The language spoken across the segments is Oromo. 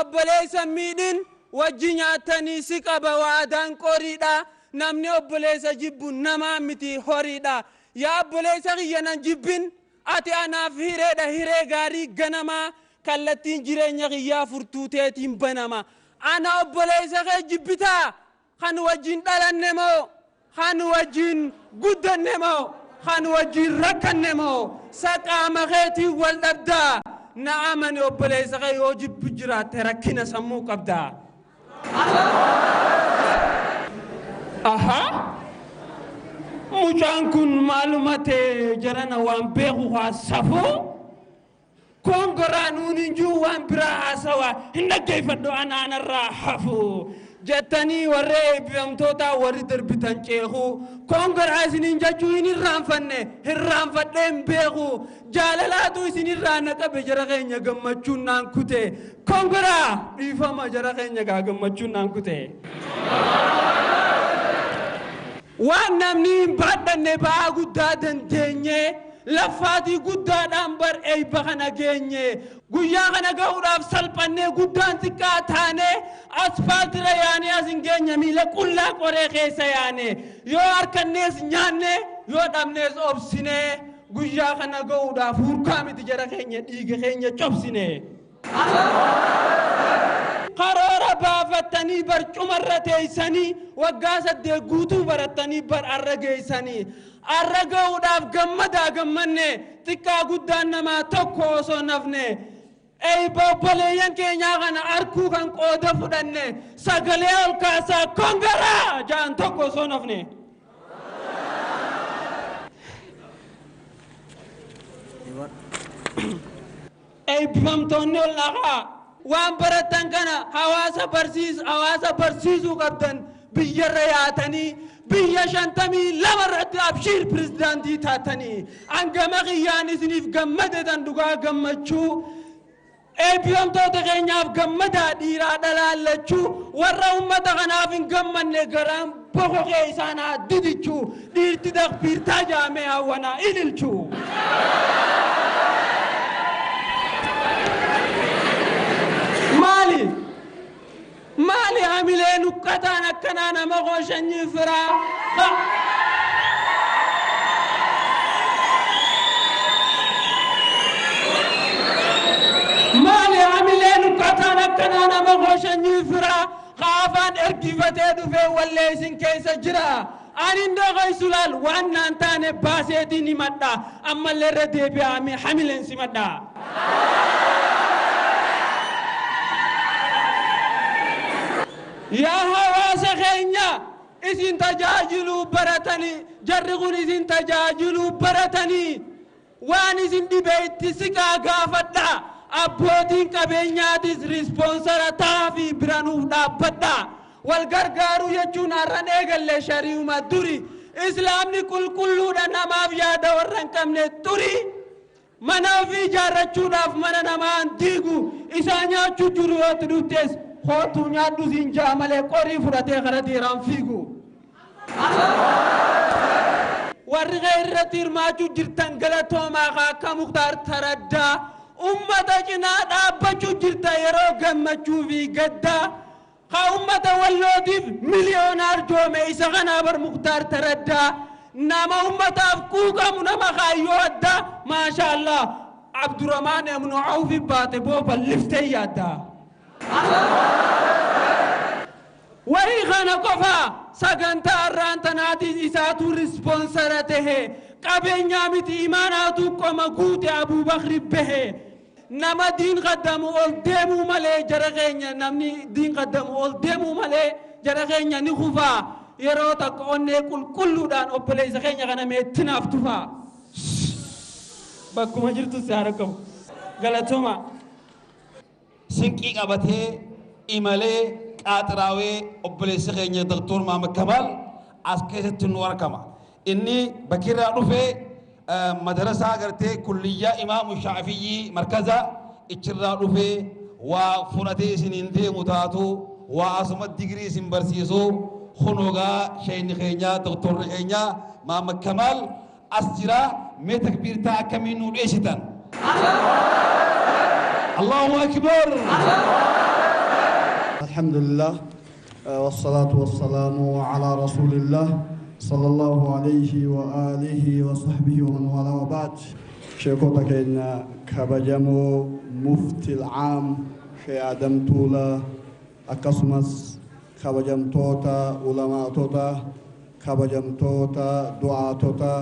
obboleessa miidhin wajji nyaatanii si qaba waadaan qoriidha namni obboleessa jibbu nama miti horiidha yaa obboleessa kiyyanan jibbin ati anaaf hireedha hiree gaarii ganama kallattiin jireenya kiyyaa furtuuteetiin banama ana obboleessa kee jibbitaa kan wajjin dhalanne moo kan wajjin guddanne moo kan wajjin rakkanne moo saqaama keetiin wal dhabdaa na'amani obboleessa kee yoo jibbu jiraate rakkina sammuu qabdaa aha mucaan kun maalumate jarana waan beeku haa safoo kongoraan uninjuu waan biraa haasawa hin dhaggeeffadhu anaanarraa hafu jettanii warree eebbifamtoota warri darbitan ceeku kongoraa isinin jechuu hin irraanfadheen beeku jaalalaatu isin irraa naqabe jara keenya gammachuun naan kute kongoraa dhiifama jara keenya gaa gammachuun naan kute waan namni hin baadhanne ba'aa guddaa dandeenye lafaatii guddaadhaan bar eebba kana geenye guyyaa kana ga'uudhaaf salphannee guddaan xiqqaa taane asfaaltira yaane asin geenya miila qullaa qoree keessa yaane yoo harkannees nyaanne yoo dhabnees obsine guyyaa kana ga'uudhaaf hurkaa miti jara keenya dhiiga keenya cobsine karoora baafattanii barcumarra teeysanii waggaa 8 guutuu barattanii bar arra geeysanii arra ga'uudhaaf gammadaa gammanne xiqqaa guddaan namaa tokko osoo nafne obboleeyyan keenyaa kana arkuu kan qooda fudhanne sagalee ol kaasaa kongoraa jaan tokko osoo nafne eebbifamtoonni ol naqaa waan baratan kana hawaasa barsiisuu qabdan biyyarra yaatanii biyya 52 irratti abshiir pirezidaantii taatanii hangama qiyyaan isiniif gammadetan dhugaa gammachuu eebbifamtoota keenyaaf gammadaa dhiiraa dhalaallachuu warra ummata kanaaf hin gammanne garaan boqoqee isaan haa didichuu dhiirti dakbiirtaa jaamee hawwanaa ililchuu مالي عاملين وقتان أكنانا مغوشن يفرا مالي عاملين وقتان أكنانا مغوشن يفرا خافان اركفتي دفع والليسن كيس جرا أنين دغي سلال وانا انتاني باسيتي نمتا أما اللي ردي بيامي حملين سمتا يا هواس خينيا إذن تجاجلوا برتني جرغون إذن تجاجلوا برتني وان إذن دي بيت سكا غافتا أبوتين كبينياتيس ريسبونسر تافي برانو دابتا والغرغارو يجونا رنيغل شريو ما دوري إسلامني كل دانا ما فيادا ورنكمني دوري منا في جارچو داف منا نمان ديگو إسانيا چجروات دوتيس خوتو نيادو زنجا مالي قوري فراتي غردي رانفيگو warri irratti hirmaachuu jirtan galatooma akka Mukhtaar Taraddaa ummata cinaa dhaabbachuu jirta yeroo gammachuu fi gaddaa ha ummata wallootiif miliyoonaar joome isa kana bar Mukhtaar Taraddaa nama ummataaf quuqamu nama kaayyoo adda maasha Allah Abdurrahman ibn Auf baate booba liftee yaadda وهي خانا قفا ساقنتا الرانتناتي إساتو رسبونسرته قبين يامت إيماناتو قوما قوت أبو بكر به نما دين قدامو أول ديمو مالي جرغين نمني دين قدامو أول ديمو مالي جرغين نخفا يروتك أني كل دان أبلي زغين يغانا ميتناف تفا باكو مجرتو سياركم غلطوما سنكي قبته إمالي قاطراوي أبليس خيني دكتور محمد كمال أسكت تنوار كما إني بكير رفع مدرسة قرتي كلية إمام الشافعي مركزة إشرا رفع وفراتي سنينتي متاتو وعاصمة ديجري سنبرسيسو خنوغا شين خينيا دكتور خينيا محمد كمال أسجرا متكبير تا كمينو ليشتان الله أكبر الحمد لله والصلاة والسلام على رسول الله صلى الله عليه وآله وصحبه ومن والاه وبعد. شيخوتك إن كبجمو مفتي العام في آدم تولا أكسمس كبجم توتا علماء توتا كبجم توتا دعاء توتا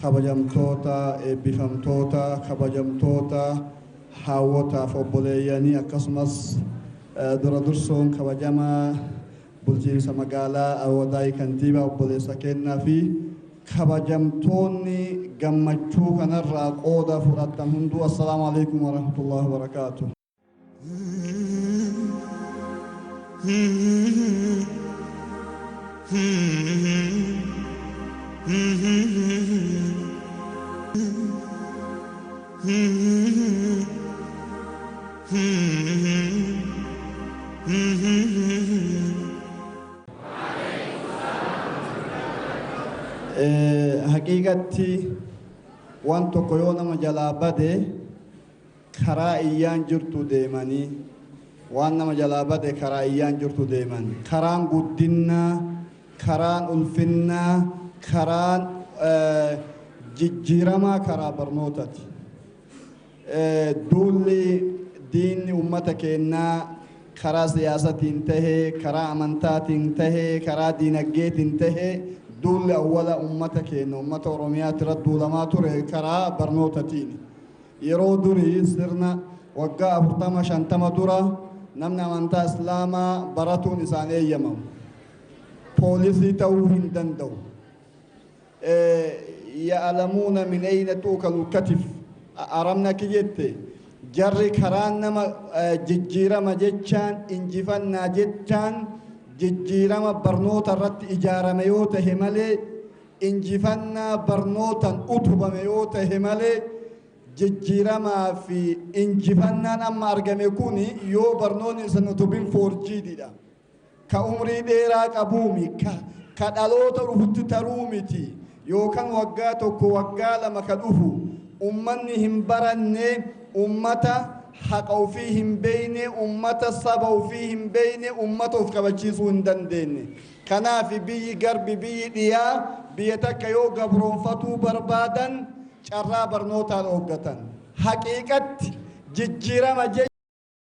كبجم توتا بفم توتا كبجم توتا حاوتا فبولياني أكسمس درسون كبجما بلجين سمجالا أو داي كنتيبا وبوليسا كنا في كبجمتوني جمعتو كنا الرقودة فرادم هندو. السلام عليكم ورحمة الله وبركاته. حقيقتي وانتو كيونا مجالا بده كرائيان جرتو ديماني وانا مجالا بده كرائيان جرتو ديماني كران قدنا كران ألفنا كران جيرما كرا برنوتتي دولي دين أمتك إنا كرا سياسة انتهي كرا أمانتات انتهي كرا دينجيت انتهي دول أولا أمتك إن أمة أوروميات ردوا لما ترى كرا برنوتتين يرو دوري سرنا وقا أفرطما شانتما دورا نمنا منتا إسلاما براتو نساني يمم بوليسي توهن دندو يعلمون من أين توكل الكتف أرمنا كيجتي جري كران نما ججيرا مجتشان انجفنا جتشان ججيرما برنوتا رت إجارة ميوتا همالي انجفنا برنوتا أطبا ميوتا همالي ججيرما في انجفنا نما أرقميكوني يو برنوني سنتوبين فورجي ديدا كأمري ديراك أبومي كدالوتا رفت تروميتي يو كان وقاتو كو وقالا مكالوفو أمني هم برني أمتا حقوا فيهم بين أمة الصبوا فيهم بين أمة وفكبتشيسون دندين كنا في بي قرب بي ديا بيتك يو قبرون فتو بربادا شرا برنوتا الأوقتا حقيقة ججيرا